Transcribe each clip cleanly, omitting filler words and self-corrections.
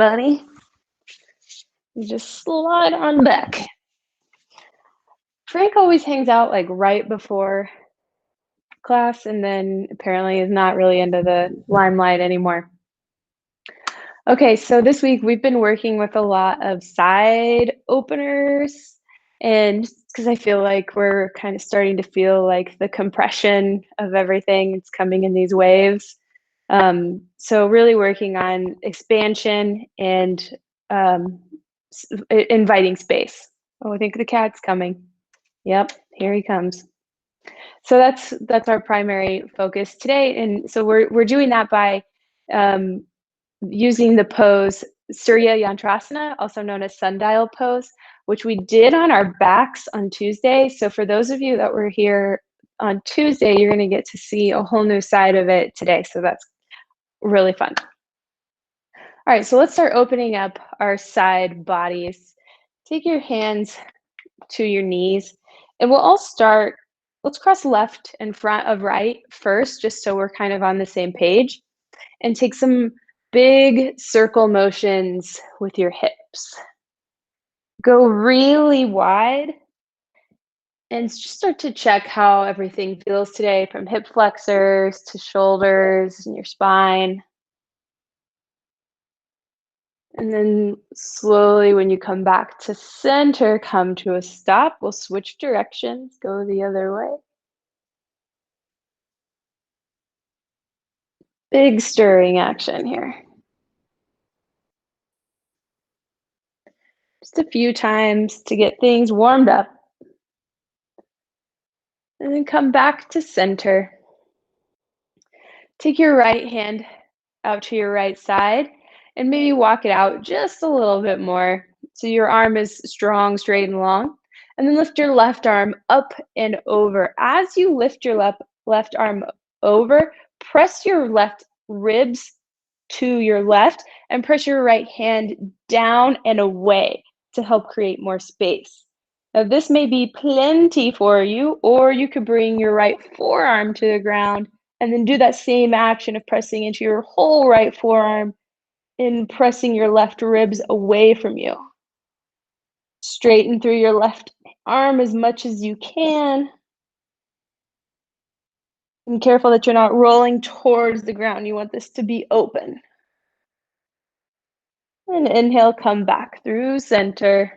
buddy. You just slide on back. Frank always hangs out like right before class and then apparently is not really into the limelight anymore. Okay, so this week we've been working with a lot of side openers and because I feel like we're kind of starting to feel like the compression of everything, it's coming in these waves. So really working on expansion and um, inviting space. Oh, I think the cat's coming. Yep, here he comes. So that's our primary focus today, and so we're doing that by um, using the pose Surya Yantrasana, also known as Sundial pose, which we did on our backs on Tuesday. So for those of you that were here on Tuesday, you're going to get to see a whole new side of it today. So that's really fun. All right, so let's start opening up our side bodies. Take your hands to your knees, and we'll all start. Let's cross left in front of right first, just so we're kind of on the same page, and take some big circle motions with your hips. Go really wide and just start to check how everything feels today, from hip flexors to shoulders and your spine. And then slowly, when you come back to center, come to a stop. We'll switch directions, go the other way. Big stirring action here. Just a few times to get things warmed up. And then come back to center. Take your right hand out to your right side and maybe walk it out just a little bit more so your arm is strong, straight, and long. And then lift your left arm up and over. As you lift your left arm over, press your left ribs to your left and press your right hand down and away to help create more space. Now, this may be plenty for you, or you could bring your right forearm to the ground and then do that same action of pressing into your whole right forearm and pressing your left ribs away from you. Straighten through your left arm as much as you can. And careful that you're not rolling towards the ground. You want this to be open. And inhale, come back through center.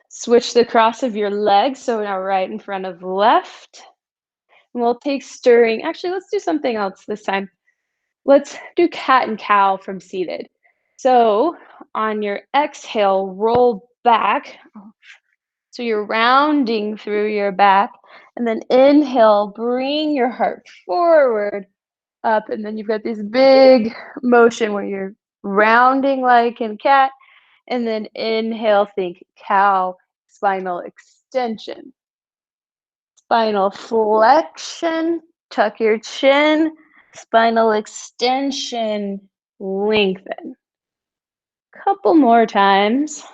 Switch the cross of your legs, so now right in front of left. And we'll take stirring. Actually, let's do something else this time. Let's do cat and cow from seated. So on your exhale, roll back. So you're rounding through your back. And then inhale, bring your heart forward, up. And then you've got this big motion where you're rounding like in cat. And then inhale, think cow, spinal extension. Spinal flexion, tuck your chin. Spinal extension, lengthen. Couple more times.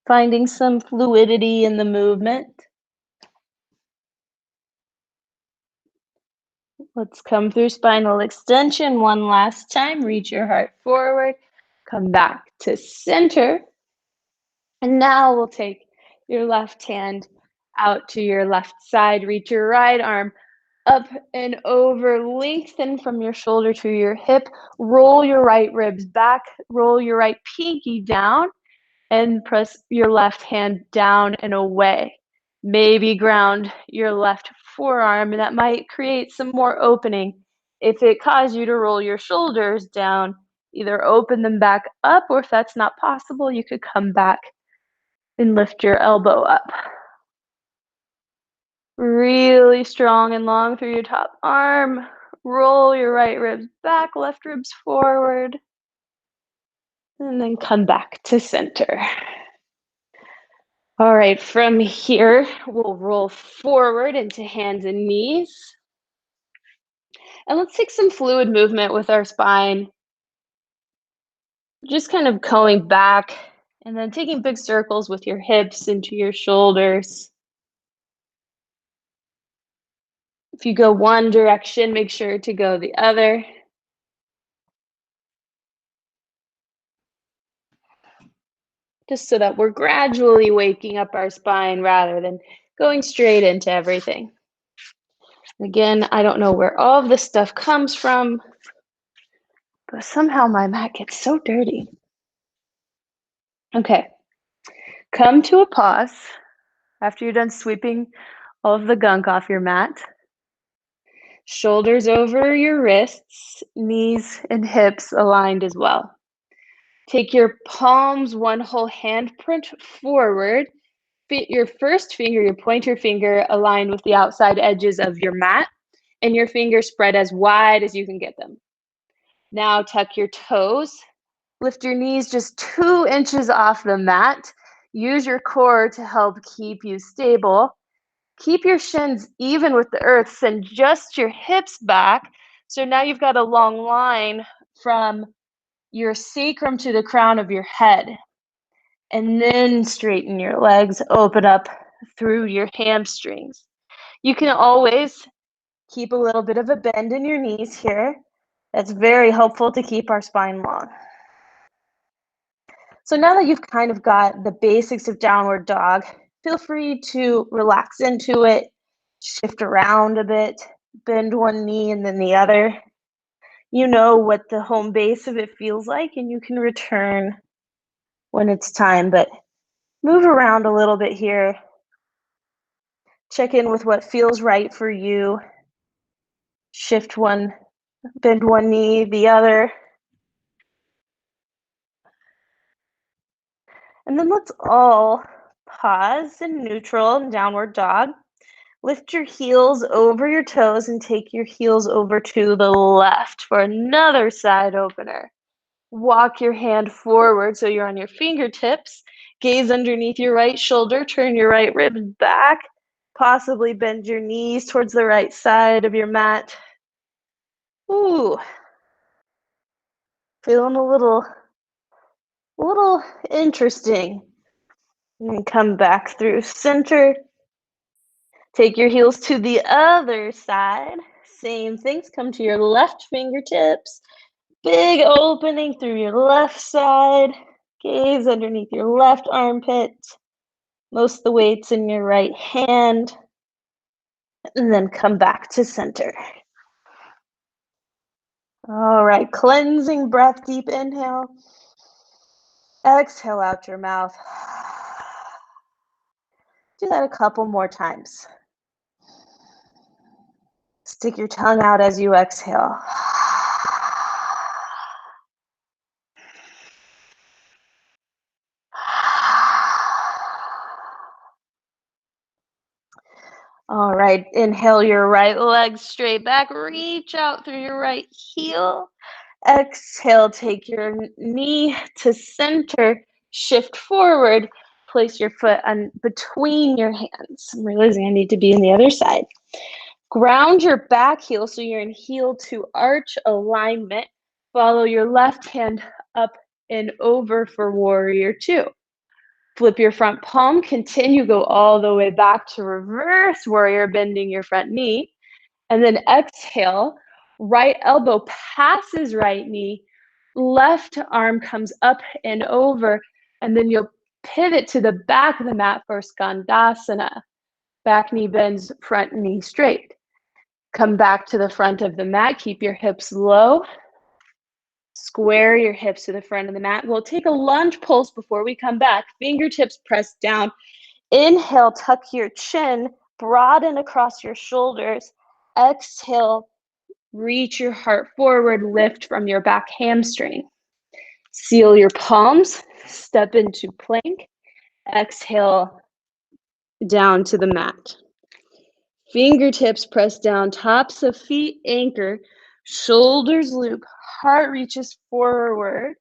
Finding some fluidity in the movement. Let's come through spinal extension one last time. Reach your heart forward. Come back to center. And now we'll take your left hand out to your left side. Reach your right arm up and over. Lengthen from your shoulder to your hip. Roll your right ribs back. Roll your right pinky down. And press your left hand down and away. Maybe ground your left forearm, and that might create some more opening. If it caused you to roll your shoulders down, either open them back up, or if that's not possible, you could come back and lift your elbow up. Really strong and long through your top arm. Roll your right ribs back, left ribs forward, and then come back to center. All right, from here, we'll roll forward into hands and knees. And let's take some fluid movement with our spine. Just kind of going back and then taking big circles with your hips into your shoulders. If you go one direction, make sure to go the other. just so that we're gradually waking up our spine rather than going straight into everything. Again, I don't know where all of this stuff comes from, but somehow my mat gets so dirty. Okay, come to a pause after you're done sweeping all of the gunk off your mat. Shoulders over your wrists, knees and hips aligned as well. Take your palms, one whole handprint forward. Your first finger, your pointer finger, aligned with the outside edges of your mat, and your fingers spread as wide as you can get them. Now tuck your toes. Lift your knees just 2 inches off the mat. Use your core to help keep you stable. Keep your shins even with the earth. Send just your hips back. So now you've got a long line from your sacrum to the crown of your head. And then straighten your legs, open up through your hamstrings. You can always keep a little bit of a bend in your knees here. That's very helpful to keep our spine long. So now that you've kind of got the basics of downward dog, feel free to relax into it, shift around a bit, bend one knee and then the other. You know what the home base of it feels like, and you can return when it's time, but move around a little bit here. Check in with what feels right for you. Shift one, bend one knee, the other. And then let's all pause in neutral and downward dog. Lift your heels over your toes and take your heels over to the left for another side opener. Walk your hand forward so you're on your fingertips. Gaze underneath your right shoulder. Turn your right ribs back. Possibly bend your knees towards the right side of your mat. Ooh. Feeling a little interesting. And then come back through center. Take your heels to the other side. Same things. Come to your left fingertips. Big opening through your left side. Gaze underneath your left armpit. Most of the weight's in your right hand. And then come back to center. All right, cleansing breath, deep inhale. Exhale out your mouth. Do that a couple more times. Stick your tongue out as you exhale. All right, inhale your right leg straight back. Reach out through your right heel. Exhale, take your knee to center. Shift forward. Place your foot on between your hands. I'm realizing I need to be in the other side. Ground your back heel so you're in heel to arch alignment. Follow your left hand up and over for warrior two. Flip your front palm, continue, go all the way back to reverse warrior, bending your front knee. And then exhale, right elbow passes right knee, left arm comes up and over, and then you'll pivot to the back of the mat for Skandasana. Back knee bends, front knee straight. Come back to the front of the mat, keep your hips low. Square your hips to the front of the mat. We'll take a lunge pulse before we come back. Fingertips pressed down. Inhale, tuck your chin, broaden across your shoulders. Exhale, reach your heart forward, lift from your back hamstring. Seal your palms, step into plank. Exhale, down to the mat. Fingertips press down, tops of feet anchor, shoulders loop, heart reaches forward,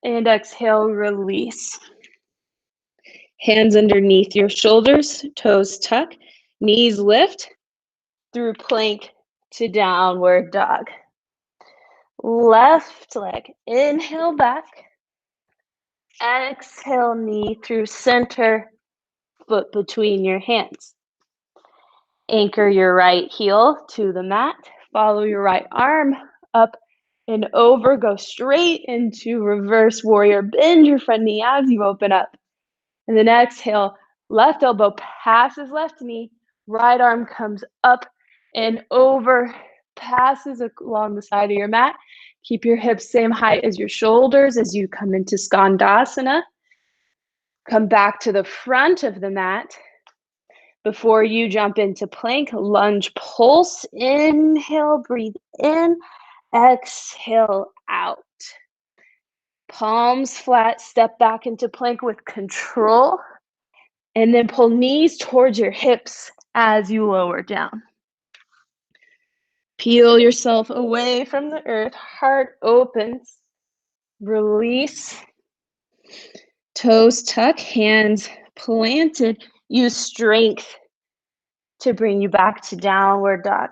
and exhale, release. Hands underneath your shoulders, toes tuck, knees lift through plank to downward dog. Left leg, inhale back, exhale knee through center, foot between your hands. Anchor your right heel to the mat, follow your right arm up and over, go straight into reverse warrior. Bend your front knee as you open up. And then exhale, left elbow passes left knee, right arm comes up and over, passes along the side of your mat. Keep your hips same height as your shoulders as you come into Skandasana. Come back to the front of the mat. Before you jump into plank, lunge pulse. Inhale, breathe in. Exhale out. Palms flat, step back into plank with control. And then pull knees towards your hips as you lower down. Peel yourself away from the earth. Heart opens. Release. Toes tuck, hands planted. Use strength to bring you back to downward dog.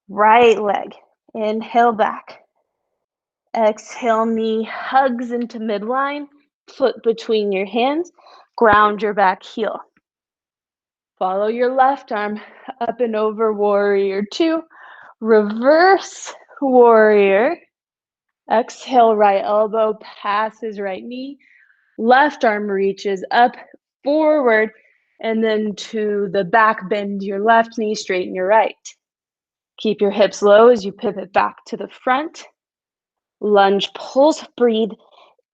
Right leg. Inhale back. Exhale, knee hugs into midline. Foot between your hands. Ground your back heel. Follow your left arm up and over warrior two. Reverse warrior. Exhale, right elbow passes right knee. Left arm reaches up, forward, and then to the back, bend your left knee, straighten your right. Keep your hips low as you pivot back to the front. Lunge, pulse, breathe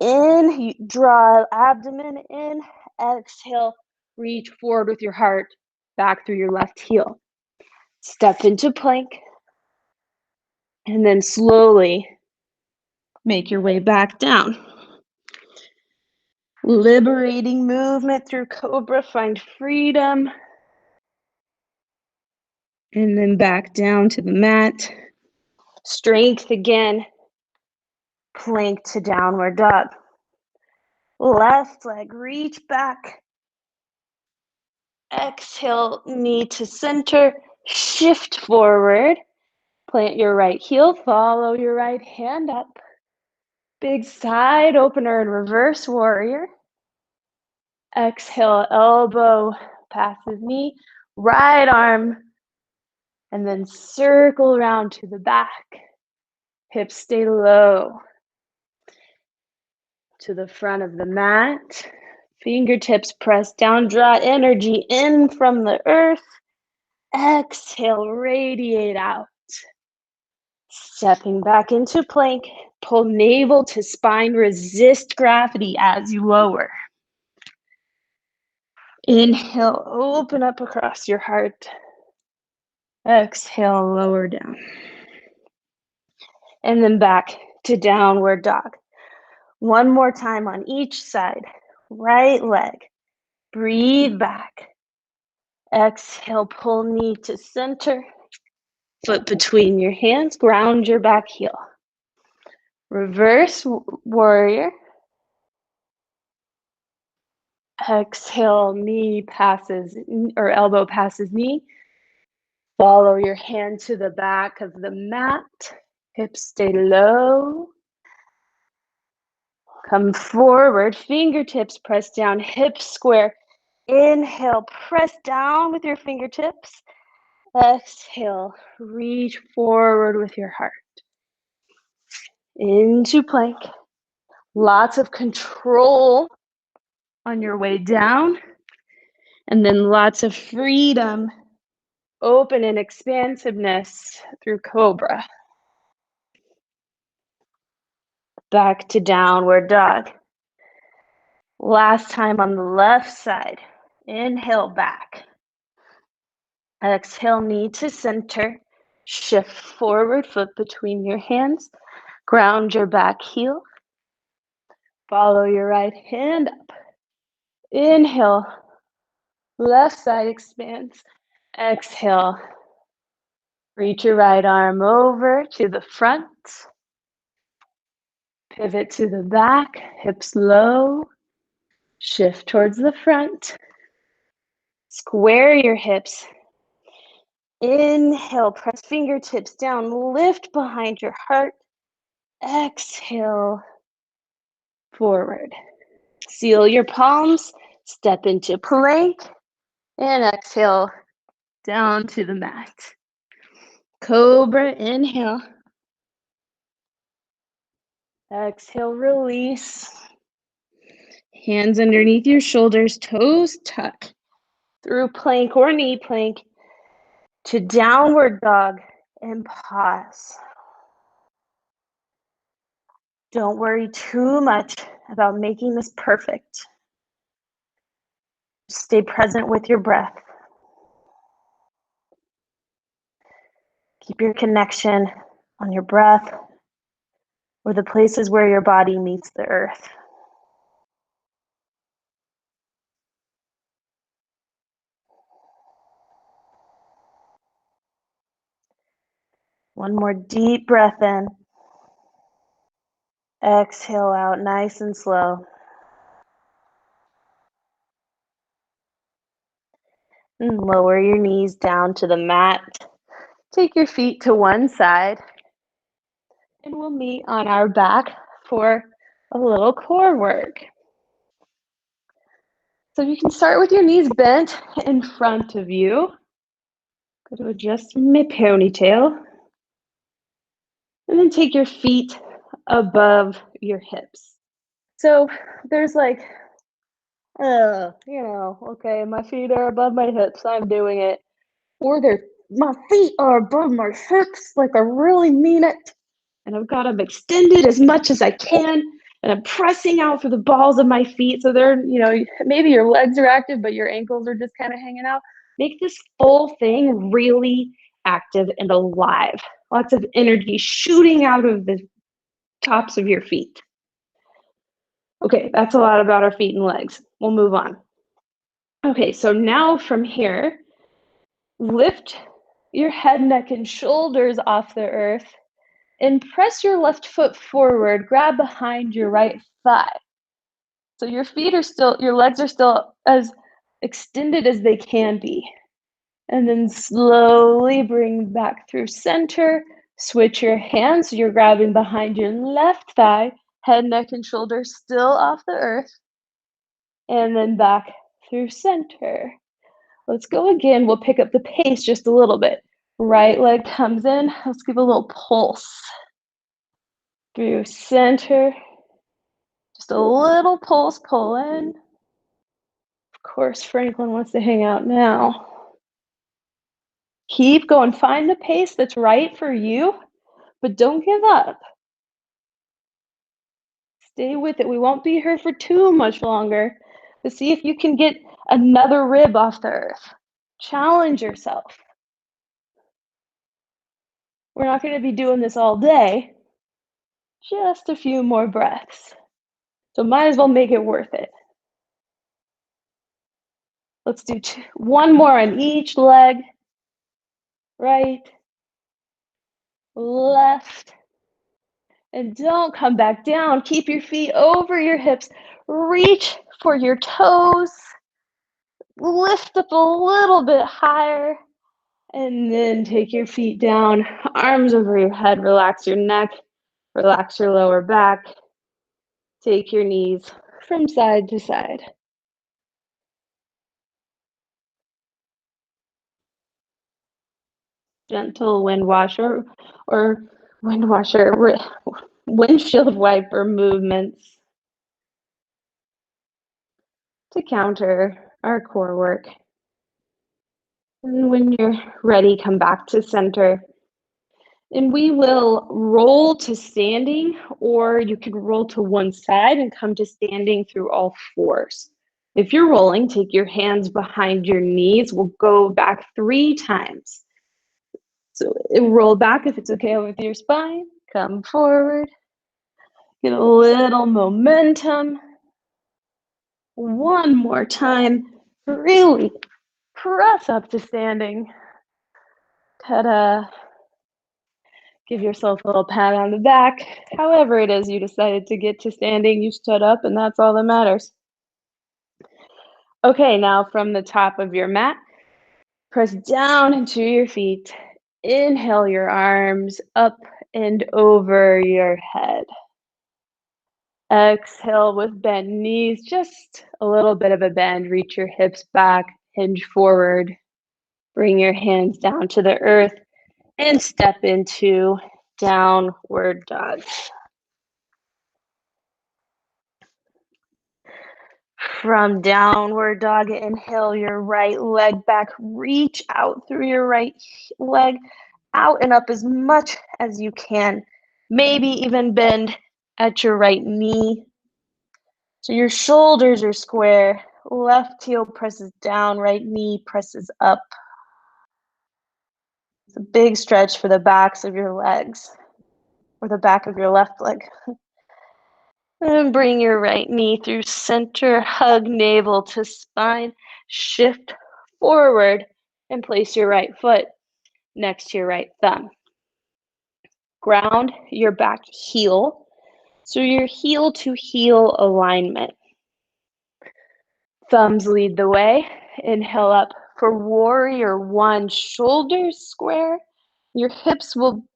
in, you draw abdomen in, exhale, reach forward with your heart back through your left heel. Step into plank, and then slowly make your way back down. Liberating movement through Cobra, find freedom. And then back down to the mat. Strength again. Plank to downward dog. Left leg, reach back. Exhale, knee to center. Shift forward. Plant your right heel, follow your right hand up. Big side opener in reverse warrior. Exhale, elbow passes knee, right arm, and then circle around to the back. Hips stay low. To the front of the mat. Fingertips press down, draw energy in from the earth. Exhale, radiate out. Stepping back into plank, pull navel to spine, resist gravity as you lower. Inhale, open up across your heart. Exhale, lower down. And then back to downward dog. One more time on each side. Right leg. Breathe back. Exhale, pull knee to center. Foot between your hands, ground your back heel. Reverse warrior. Exhale, knee passes, or elbow passes knee. Follow your hand to the back of the mat. Hips stay low. Come forward, fingertips press down, hips square. Inhale, press down with your fingertips. Exhale, reach forward with your heart. Into plank. Lots of control on your way down. And then lots of freedom, open and expansiveness through Cobra. Back to downward dog. Last time on the left side. Inhale back. Exhale, knee to center. Shift forward, foot between your hands. Ground your back heel. Follow your right hand up. Inhale. Left side expands. Exhale. Reach your right arm over to the front. Pivot to the back, hips low. Shift towards the front. Square your hips. Inhale, press fingertips down, lift behind your heart. Exhale, forward. Seal your palms, step into plank, and exhale down to the mat. Cobra, inhale. Exhale, release. Hands underneath your shoulders, toes tuck through plank or knee plank to downward dog and pause. Don't worry too much about making this perfect. Stay present with your breath. Keep your connection on your breath or the places where your body meets the earth. One more deep breath in. Exhale out nice and slow. And lower your knees down to the mat. Take your feet to one side. And we'll meet on our back for a little core work. So you can start with your knees bent in front of you. Go to adjust my ponytail. And then take your feet above your hips. So there's like, okay, my feet are above my hips, I'm doing it. Or my feet are above my hips, like I really mean it. And I've got them extended as much as I can. And I'm pressing out through the balls of my feet. So they're, maybe your legs are active, but your ankles are just kind of hanging out. Make this full thing really active and alive. Lots of energy shooting out of the tops of your feet. Okay, that's a lot about our feet and legs. We'll move on. Okay, so now from here, lift your head, neck, and shoulders off the earth and press your left foot forward, grab behind your right thigh. So your legs are still as extended as they can be. And then slowly bring back through center. Switch your hands. So you're grabbing behind your left thigh, head, neck, and shoulders still off the earth. And then back through center. Let's go again. We'll pick up the pace just a little bit. Right leg comes in. Let's give a little pulse. Through center. Just a little pulse, pull in. Of course, Franklin wants to hang out now. Keep going. Find the pace that's right for you, but don't give up. Stay with it. We won't be here for too much longer. But see if you can get another rib off the earth. Challenge yourself. We're not going to be doing this all day. Just a few more breaths. So might as well make it worth it. Let's do one more on each leg. Right, left, and don't come back down. Keep your feet over your hips. Reach for your toes. Lift up a little bit higher, and then take your feet down. Arms over your head. Relax your neck. Relax your lower back. Take your knees from side to side. Gentle wind washer or windshield wiper movements to counter our core work. And when you're ready, come back to center. And we will roll to standing, or you can roll to one side and come to standing through all fours. If you're rolling, take your hands behind your knees. We'll go back 3 times. So roll back if it's okay with your spine. Come forward. Get a little momentum. One more time. Really press up to standing. Ta-da. Give yourself a little pat on the back. However it is you decided to get to standing, you stood up, and that's all that matters. Okay, now from the top of your mat, press down into your feet. Inhale your arms up and over your head. Exhale with bent knees, just a little bit of a bend. Reach your hips back, hinge forward. Bring your hands down to the earth and step into downward dog. From downward dog, inhale your right leg back. Reach out through your right leg, out and up as much as you can. Maybe even bend at your right knee. So your shoulders are square. Left heel presses down, right knee presses up. It's a big stretch for the backs of your legs, or the back of your left leg. And bring your right knee through center, hug navel to spine, shift forward, and place your right foot next to your right thumb. Ground your back heel, so your heel to heel alignment. Thumbs lead the way. Inhale up for warrior one, shoulders square. Your hips will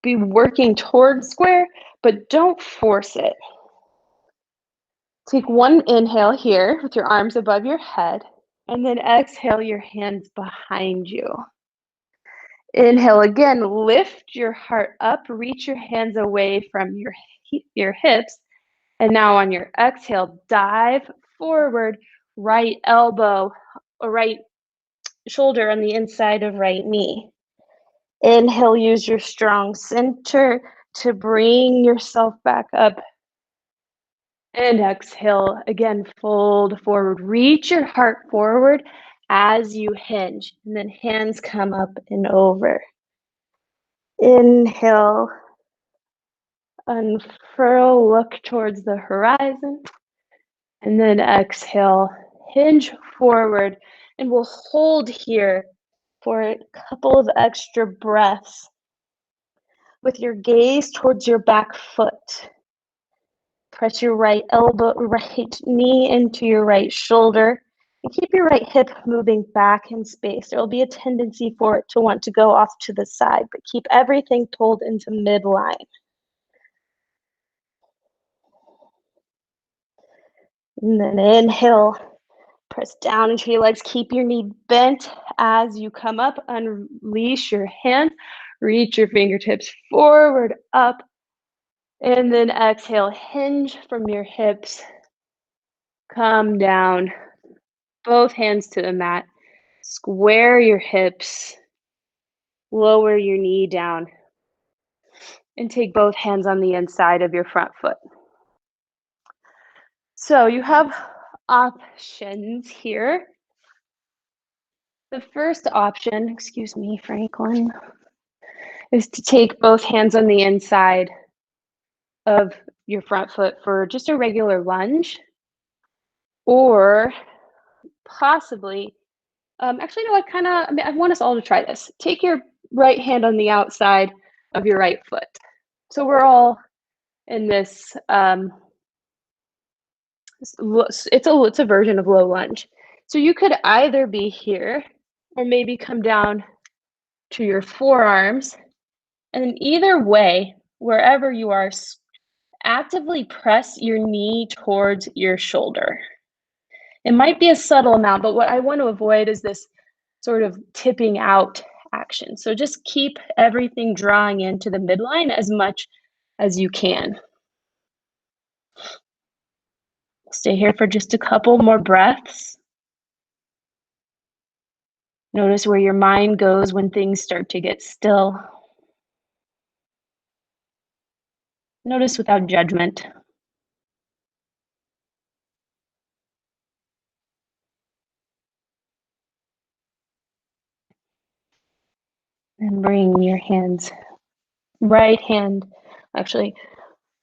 be working towards square, but don't force it. Take one inhale here with your arms above your head, and then exhale your hands behind you. Inhale again, lift your heart up, reach your hands away from your hips, and now on your exhale, dive forward, right elbow or right shoulder on the inside of right knee. Inhale, use your strong center to bring yourself back up. And exhale, again, fold forward. Reach your heart forward as you hinge, and then hands come up and over. Inhale, unfurl, look towards the horizon, and then exhale, hinge forward, and we'll hold here for a couple of extra breaths with your gaze towards your back foot. Press your right elbow, right knee into your right shoulder, and keep your right hip moving back in space. There will be a tendency for it to want to go off to the side, but keep everything pulled into midline. And then inhale, press down into your legs, keep your knee bent as you come up, unleash your hands, reach your fingertips forward, up, and then exhale, hinge from your hips, come down, both hands to the mat, square your hips, lower your knee down, and take both hands on the inside of your front foot. So you have options here. The first option, excuse me, Franklin, is to take both hands on the inside of your front foot for just a regular lunge, or possibly, actually, no, I want us all to try this. Take your right hand on the outside of your right foot. So we're all in this, it's a version of low lunge. So you could either be here, or maybe come down to your forearms, and then either way, wherever you are, actively press your knee towards your shoulder. It might be a subtle amount, but what I want to avoid is this sort of tipping out action. So just keep everything drawing into the midline as much as you can. Stay here for just a couple more breaths. Notice where your mind goes when things start to get still. Notice without judgment. And bring your hands, right hand, actually,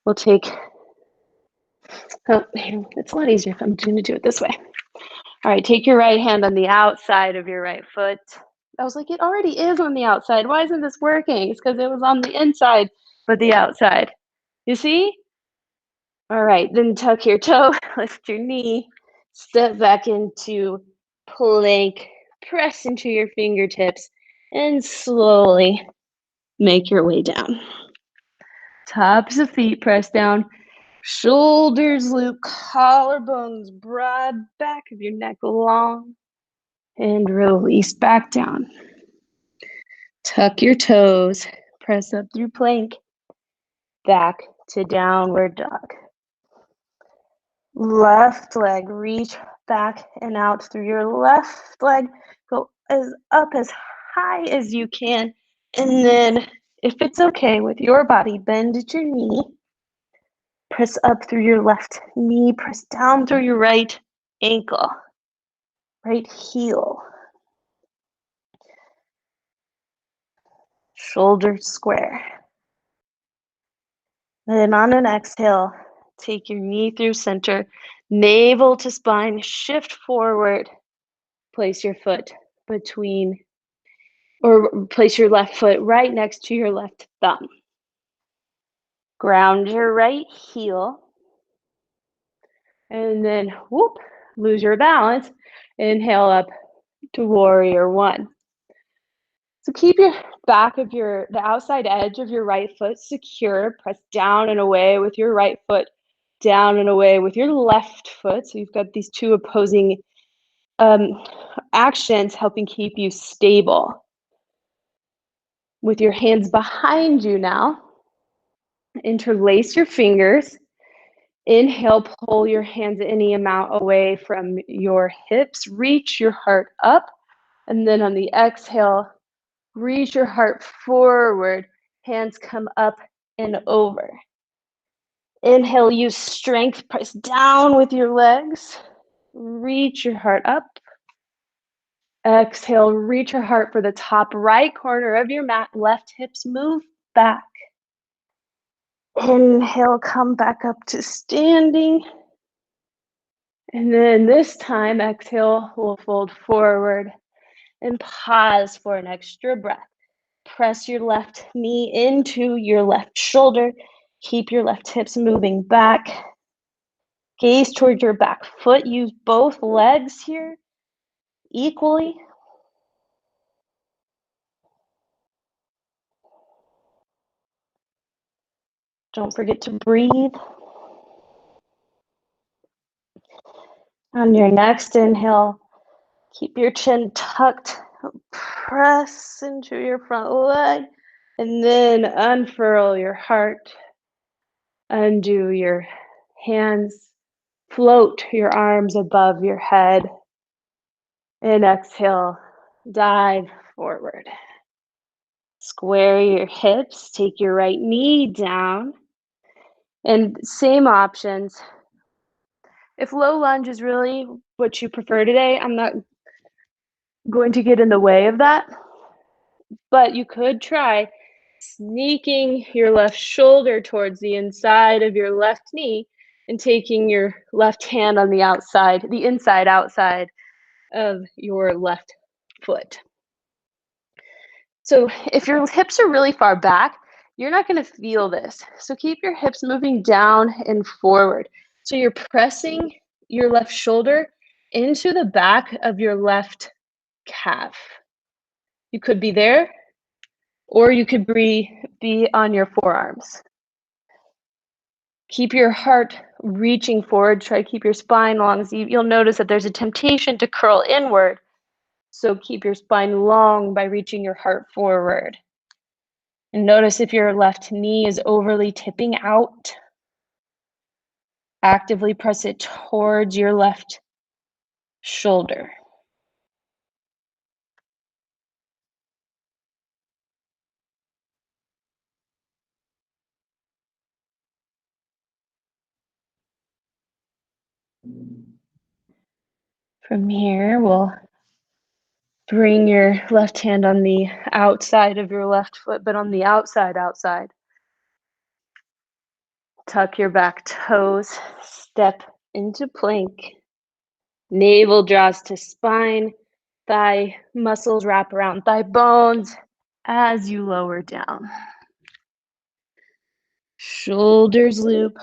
we'll take, it's a lot easier if I'm going to do it this way. All right, take your right hand on the outside of your right foot. I was like, it already is on the outside. Why isn't this working? It's because it was on the inside, but the outside. You see? All right, then tuck your toe, lift your knee, step back into plank, press into your fingertips, and slowly make your way down. Tops of feet press down, shoulders loop, collarbones broad, back of your neck long, and release back down. Tuck your toes, press up through plank, back to downward dog. Left leg, reach back and out through your left leg. Go up as high as you can. And then, if it's okay with your body, bend at your knee. Press up through your left knee. Press down through your right ankle, right heel. Shoulders square. Then on an exhale, take your knee through center, navel to spine, shift forward. Place your foot between, or place your left foot right next to your left thumb. Ground your right heel. And then, whoop, lose your balance. Inhale up to warrior one. So keep your back of the outside edge of your right foot secure. Press down and away with your right foot, down and away with your left foot. So you've got these two opposing actions helping keep you stable. With your hands behind you now, interlace your fingers. Inhale, pull your hands any amount away from your hips. Reach your heart up. And then on the exhale, reach your heart forward. Hands come up and over. Inhale, use strength. Press down with your legs. Reach your heart up. Exhale, reach your heart for the top right corner of your mat. Left hips move back. Inhale, come back up to standing. And then this time, exhale, we'll fold forward and pause for an extra breath. Press your left knee into your left shoulder. Keep your left hips moving back. Gaze towards your back foot. Use both legs here equally. Don't forget to breathe. On your next inhale, keep your chin tucked. Press into your front leg. And then unfurl your heart. Undo your hands. Float your arms above your head. And exhale, dive forward. Square your hips. Take your right knee down. And same options. If low lunge is really what you prefer today, I'm not going to get in the way of that. But you could try sneaking your left shoulder towards the inside of your left knee and taking your left hand on the outside, the inside outside of your left foot. So if your hips are really far back, you're not going to feel this. So keep your hips moving down and forward. So you're pressing your left shoulder into the back of your left calf. You could be there, or you could be on your forearms. Keep your heart reaching forward. Try to keep your spine long. You'll notice that there's a temptation to curl inward. So keep your spine long by reaching your heart forward. And notice if your left knee is overly tipping out. Actively press it towards your left shoulder. From here, we'll bring your left hand on the outside of your left foot, but on the outside. Tuck your back toes, step into plank. Navel draws to spine, thigh muscles wrap around thigh bones as you lower down. Shoulders loop.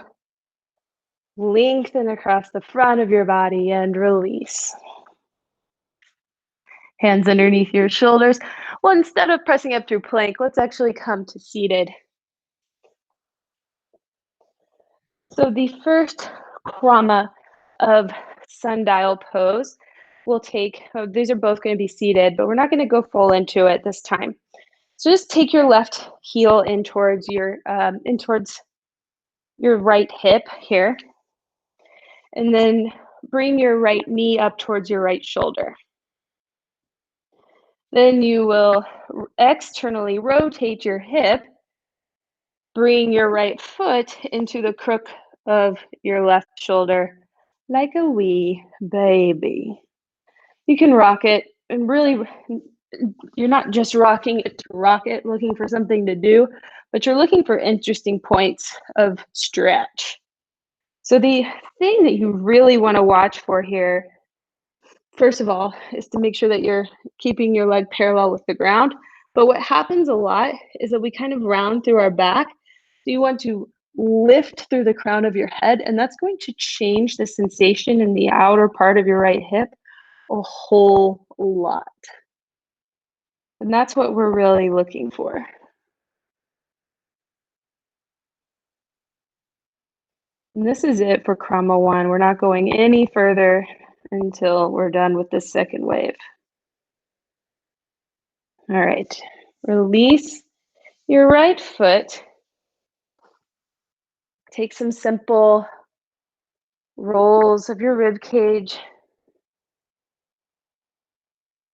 Lengthen across the front of your body and release. Hands underneath your shoulders. Well, instead of pressing up through plank, let's actually come to seated. So the first krama of sundial pose we'll take, these are both going to be seated, but we're not going to go full into it this time. So just take your left heel in towards your right hip here. And then bring your right knee up towards your right shoulder. Then you will externally rotate your hip. Bring your right foot into the crook of your left shoulder like a wee baby. You can rock it, and really, you're not just rocking it to rock it, looking for something to do, but you're looking for interesting points of stretch. So the thing that you really want to watch for here, first of all, is to make sure that you're keeping your leg parallel with the ground. But what happens a lot is that we kind of round through our back. So you want to lift through the crown of your head, and that's going to change the sensation in the outer part of your right hip a whole lot. And that's what we're really looking for. And this is it for Krama 1. We're not going any further until we're done with this second wave. All right, release your right foot. Take some simple rolls of your rib cage.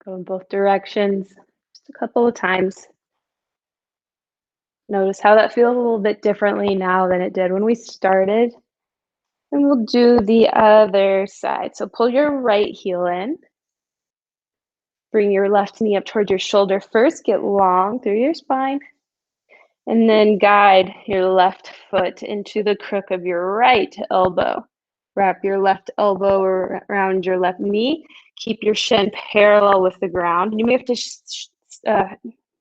Go in both directions, just a couple of times. Notice how that feels a little bit differently now than it did when we started. And we'll do the other side. So pull your right heel in. Bring your left knee up towards your shoulder first. Get long through your spine. And then guide your left foot into the crook of your right elbow. Wrap your left elbow around your left knee. Keep your shin parallel with the ground. You may have to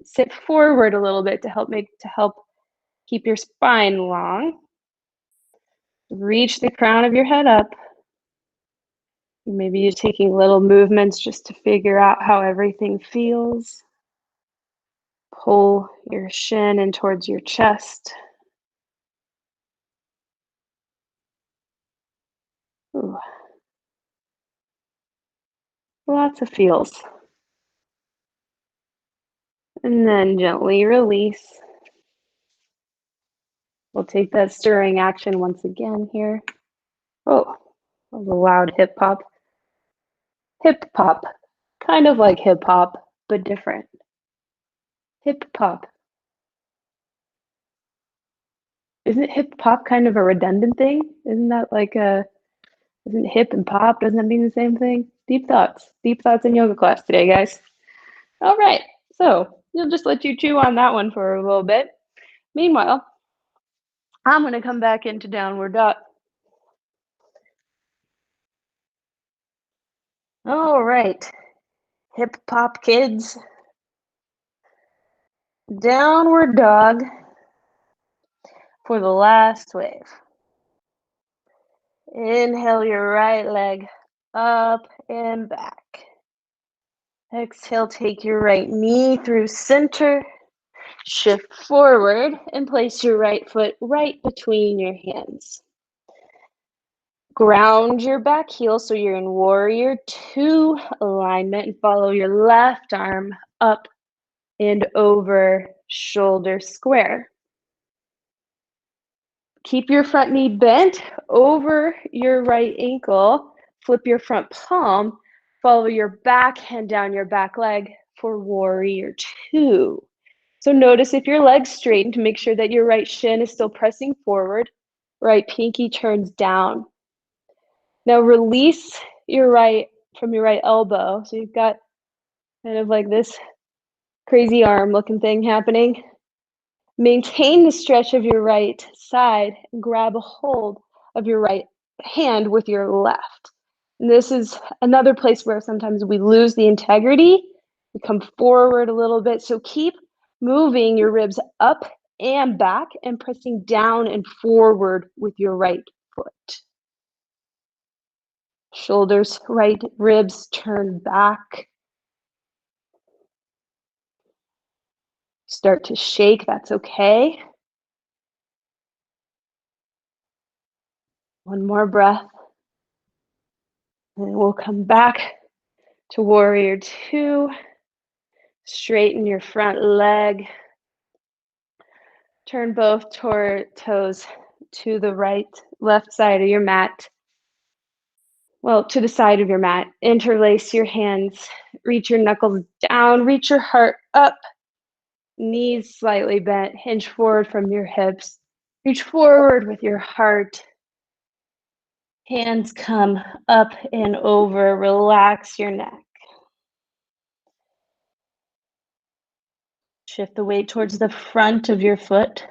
sit forward a little bit to help keep your spine long. Reach the crown of your head up. Maybe you're taking little movements just to figure out how everything feels. Pull your shin in towards your chest. Ooh. Lots of feels. And then gently release. We'll take that stirring action once again here. Oh, that was a loud hip pop. Hip pop. Kind of like hip hop, but different. Hip pop. Isn't hip hop kind of a redundant thing? Isn't that like isn't hip and pop, doesn't that mean the same thing? Deep thoughts in yoga class today, guys. All right, so you'll just let you chew on that one for a little bit. Meanwhile, I'm gonna come back into downward dog. All right, hip hop kids. Downward dog for the last wave. Inhale your right leg up and back. Exhale, take your right knee through center. Shift forward and place your right foot right between your hands. Ground your back heel so you're in warrior 2 alignment and follow your left arm up and over shoulder square. Keep your front knee bent over your right ankle. Flip your front palm. Follow your back hand down your back leg for warrior 2. So notice if your leg's straightened, make sure that your right shin is still pressing forward. Right pinky turns down. Now release your right from your right elbow. So you've got kind of like this crazy arm looking thing happening. Maintain the stretch of your right side and grab a hold of your right hand with your left. And this is another place where sometimes we lose the integrity. We come forward a little bit. So keep moving your ribs up and back and pressing down and forward with your right foot. Shoulders, right ribs turn back. Start to shake, that's okay. One more breath. And we'll come back to warrior 2. Straighten your front leg. Turn both toes to the left side of your mat. Well, to the side of your mat. Interlace your hands. Reach your knuckles down. Reach your heart up. Knees slightly bent. Hinge forward from your hips. Reach forward with your heart. Hands come up and over. Relax your neck. Shift the weight towards the front of your foot.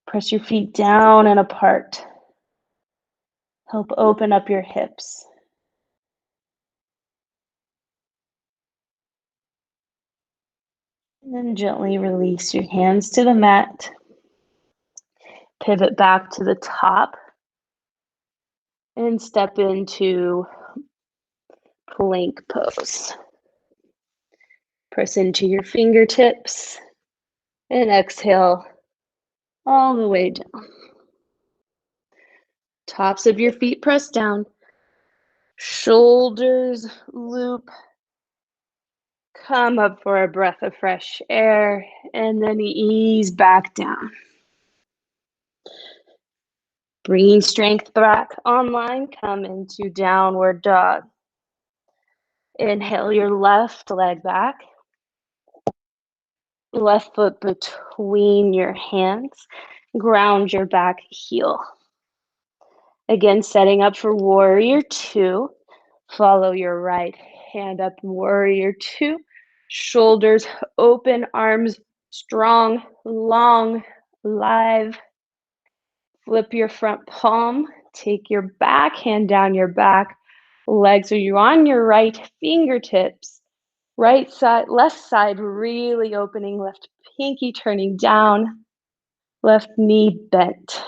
Press your feet down and apart. Help open up your hips. And then gently release your hands to the mat. Pivot back to the top. And step into plank pose. Press into your fingertips. And exhale all the way down. Tops of your feet press down. Shoulders loop. Come up for a breath of fresh air, and then ease back down. Bringing strength back online, come into downward dog. Inhale your left leg back. Left foot between your hands. Ground your back heel. Again, setting up for warrior two. Follow your right hand up, warrior two. Shoulders open, arms strong, long, live. Flip your front palm. Take your back hand down your back. Legs are you on your right fingertips. Right side, left side really opening. Left pinky turning down. Left knee bent.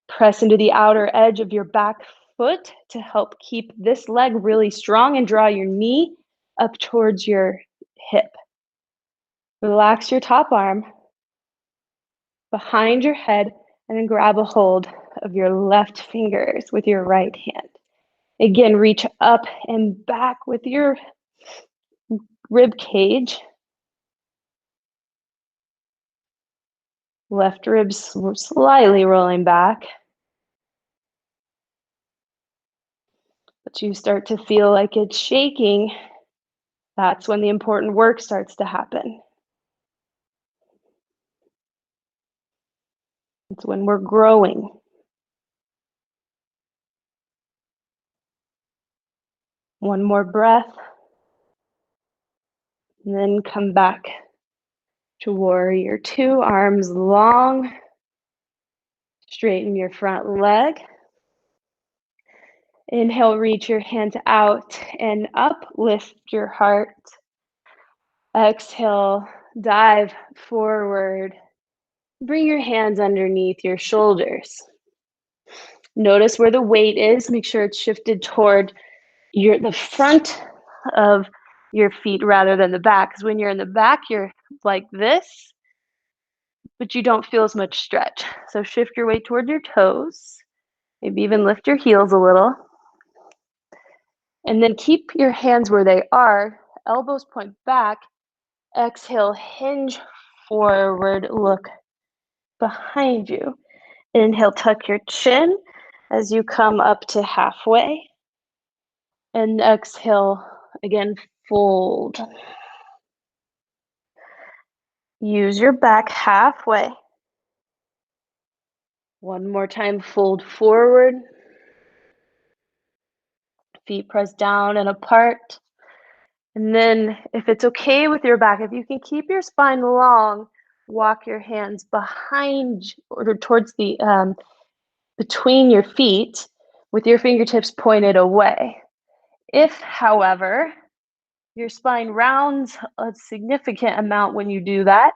Press into the outer edge of your back foot to help keep this leg really strong and draw your knee up towards your hip. Relax your top arm behind your head and then grab a hold of your left fingers with your right hand. Again, reach up and back with your rib cage. Left ribs slightly rolling back. But you start to feel like it's shaking. That's when the important work starts to happen. It's when we're growing. One more breath. And then come back to warrior two, arms long. Straighten your front leg. Inhale, reach your hands out and up, lift your heart. Exhale, dive forward. Bring your hands underneath your shoulders. Notice where the weight is. Make sure it's shifted toward the front of your feet rather than the back. Because when you're in the back, you're like this, but you don't feel as much stretch. So shift your weight toward your toes. Maybe even lift your heels a little. And then keep your hands where they are. Elbows point back. Exhale, hinge forward, look behind you. Inhale, tuck your chin as you come up to halfway. And exhale, again, fold. Use your back halfway. One more time, fold forward. Feet press down and apart. And then if it's okay with your back, if you can keep your spine long, walk your hands behind or towards the between your feet with your fingertips pointed away. If, however, your spine rounds a significant amount when you do that,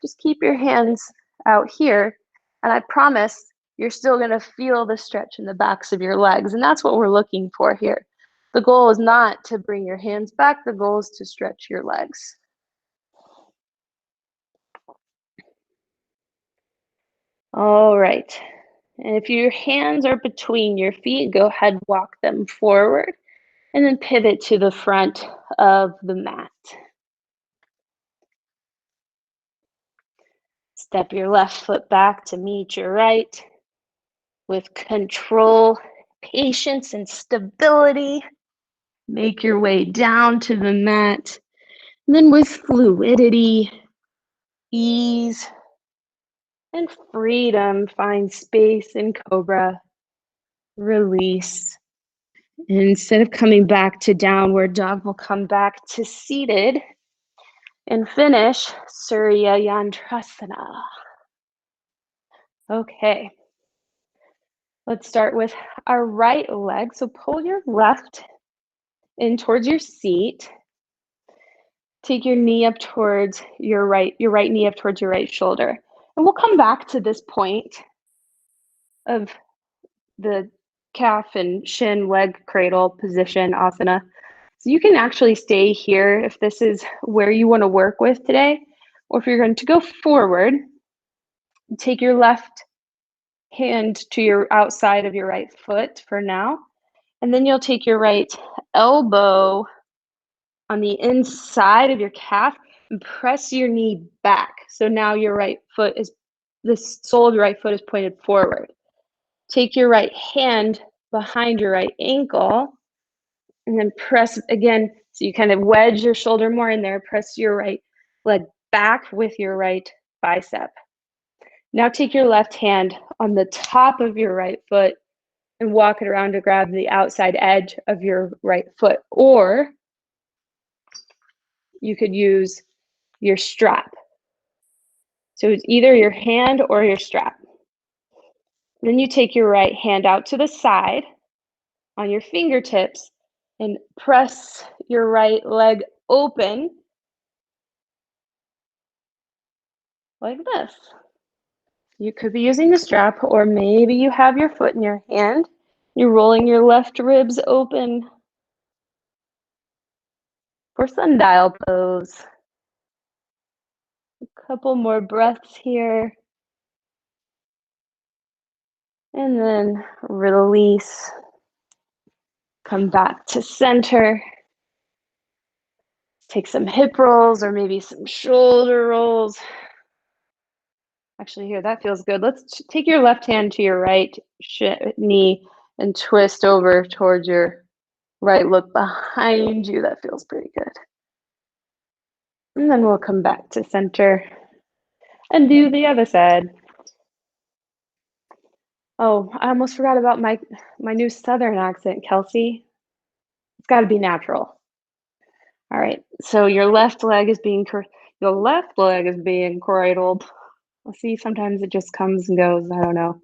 just keep your hands out here, and I promise you're still going to feel the stretch in the backs of your legs, and that's what we're looking for here. The goal is not to bring your hands back, the goal is to stretch your legs. All right, and if your hands are between your feet, go ahead, walk them forward, and then pivot to the front of the mat. Step your left foot back to meet your right with control, patience, and stability. Make your way down to the mat. And then with fluidity, ease, and freedom, find space in Cobra. Release. And instead of coming back to downward dog, we'll come back to seated and finish Surya Yantrasana. Okay. Let's start with our right leg. So pull your left in towards your seat. Take your knee up towards your right knee up towards your right shoulder. And we'll come back to this point of the calf and shin leg cradle position asana. So you can actually stay here if this is where you want to work with today, or if you're going to go forward, take your left hand to your outside of your right foot for now, and then you'll take your right elbow on the inside of your calf and press your knee back. So now your right foot is, the sole of your right foot is pointed forward. Take your right hand behind your right ankle and then press again. So you kind of wedge your shoulder more in there, press your right leg back with your right bicep. Now take your left hand on the top of your right foot and walk it around to grab the outside edge of your right foot. Or you could use your strap. So it's either your hand or your strap. Then you take your right hand out to the side on your fingertips and press your right leg open like this. You could be using the strap, or maybe you have your foot in your hand. You're rolling your left ribs open for sundial pose. A couple more breaths here. And then release. Come back to center. Take some hip rolls or maybe some shoulder rolls. Actually, here, that feels good. Let's take your left hand to your right knee and twist over towards your right. Look behind you. That feels pretty good. And then we'll come back to center and do the other side. Oh, I almost forgot about my new Southern accent, Kelsey. It's got to be natural. All right, so your left leg is being cradled. I'll see, sometimes it just comes and goes. I don't know.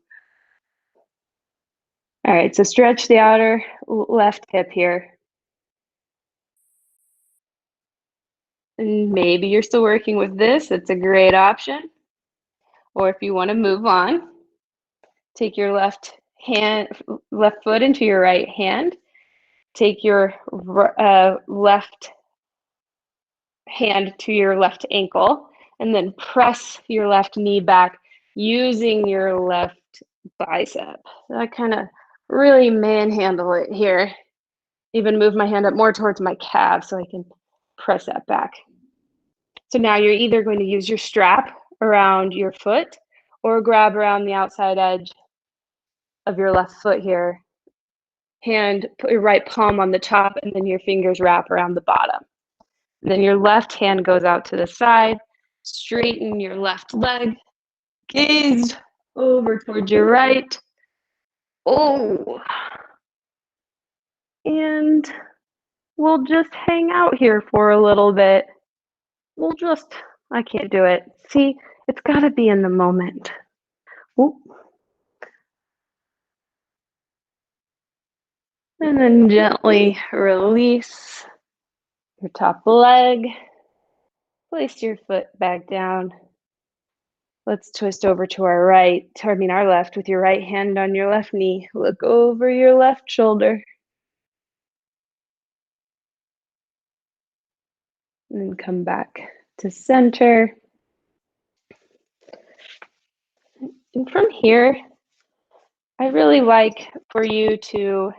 All right, so stretch the outer left hip here. And maybe you're still working with this. It's a great option. Or if you want to move on, take your left foot into your right hand. Take your left hand to your left ankle and then press your left knee back using your left bicep. So I kind of really manhandle it here. Even move my hand up more towards my calf so I can press that back. So now you're either going to use your strap around your foot or grab around the outside edge of your left foot here. Hand, put your right palm on the top and then your fingers wrap around the bottom. And then your left hand goes out to the side. Straighten your left leg. Gaze over towards your right. Oh. And we'll just hang out here for a little bit. I can't do it. See, it's got to be in the moment. Ooh. And then gently release your top leg. Place your foot back down. Let's twist over to our left with your right hand on your left knee. Look over your left shoulder. And then come back to center. And from here, I really like for you to,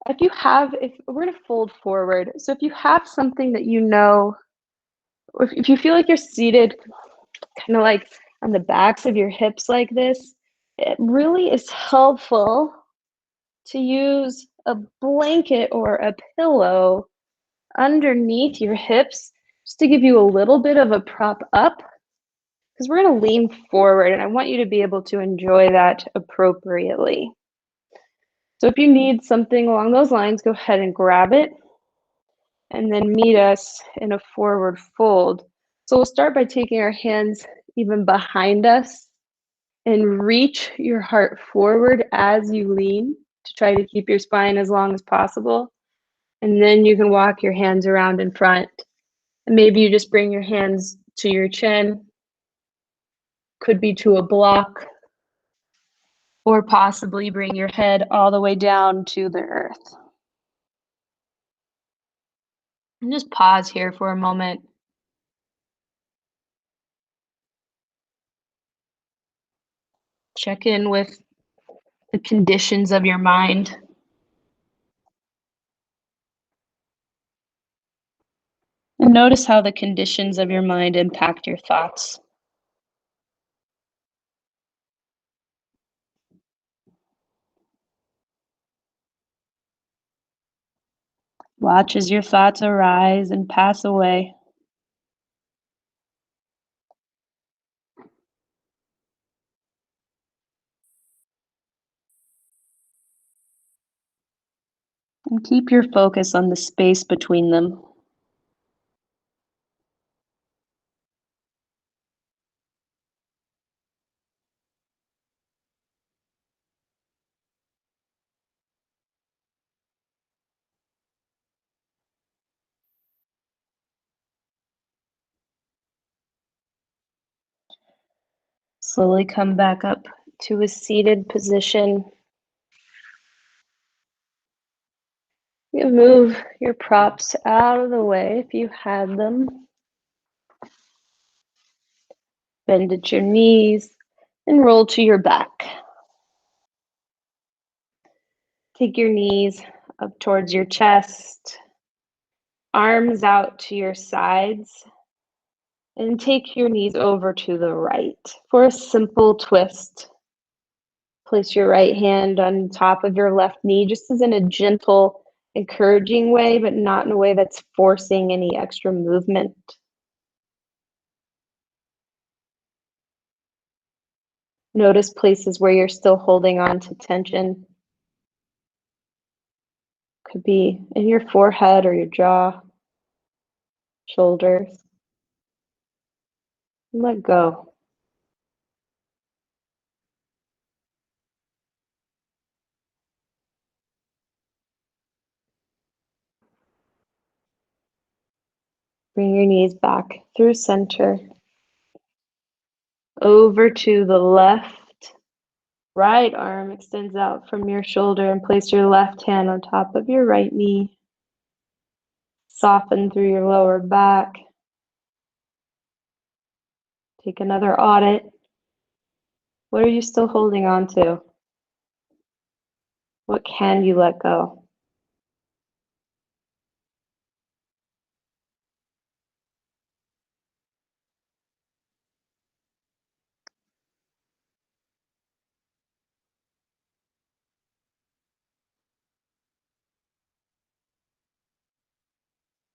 if we're going to fold forward. So if you have something that you know, or if you feel like you're seated kind of like on the backs of your hips like this, it really is helpful to use a blanket or a pillow underneath your hips just to give you a little bit of a prop up because we're going to lean forward and I want you to be able to enjoy that appropriately. So if you need something along those lines, go ahead and grab it and then meet us in a forward fold. So we'll start by taking our hands even behind us and reach your heart forward as you lean to try to keep your spine as long as possible. And then you can walk your hands around in front. And maybe you just bring your hands to your chin, could be to a block, or possibly bring your head all the way down to the earth. And just pause here for a moment. Check in with the conditions of your mind. And notice how the conditions of your mind impact your thoughts. Watch as your thoughts arise and pass away. And keep your focus on the space between them. Slowly come back up to a seated position. You move your props out of the way if you had them. Bend at your knees and roll to your back. Take your knees up towards your chest, arms out to your sides, and take your knees over to the right for a simple twist. Place your right hand on top of your left knee, just as in a gentle, encouraging way, but not in a way that's forcing any extra movement. Notice places where you're still holding on to tension. Could be in your forehead or your jaw, shoulders. Let go. Bring your knees back through center. Over to the left. Right arm extends out from your shoulder and place your left hand on top of your right knee. Soften through your lower back. Take another audit. What are you still holding on to? What can you let go?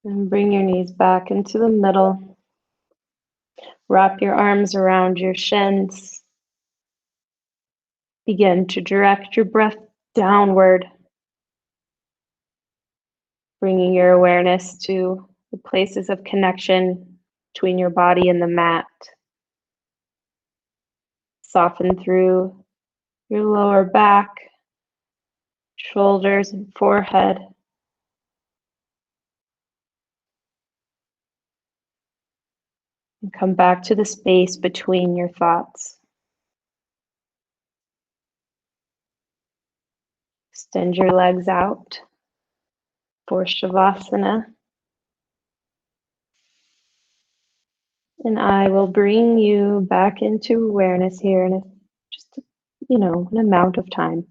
And bring your knees back into the middle. Wrap your arms around your shins. Begin to direct your breath downward, bringing your awareness to the places of connection between your body and the mat. Soften through your lower back, shoulders, and forehead. And come back to the space between your thoughts. Extend your legs out for Shavasana. And I will bring you back into awareness here in just, an amount of time.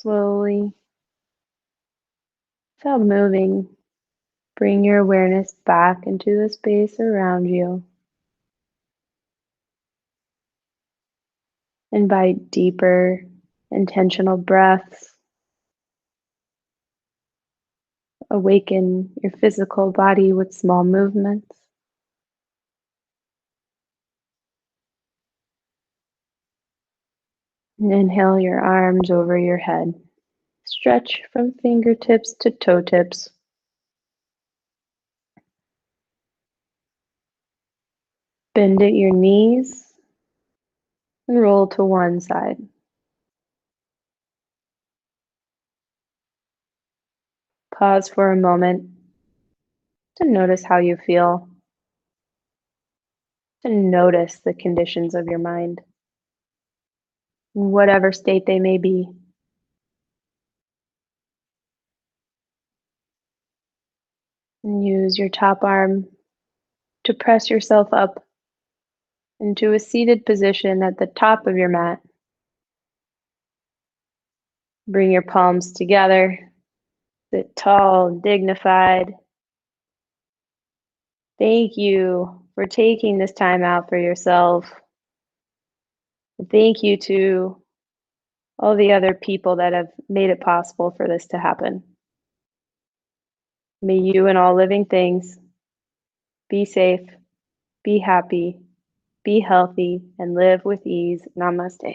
Slowly, without moving, bring your awareness back into the space around you. Invite deeper, intentional breaths. Awaken your physical body with small movements. And inhale your arms over your head. Stretch from fingertips to toe tips. Bend at your knees and roll to one side. Pause for a moment to notice how you feel, to notice the conditions of your mind, in whatever state they may be. And use your top arm to press yourself up into a seated position at the top of your mat. Bring your palms together, sit tall and dignified. Thank you for taking this time out for yourself. Thank you to all the other people that have made it possible for this to happen. May you and all living things be safe, be happy, be healthy, and live with ease. Namaste.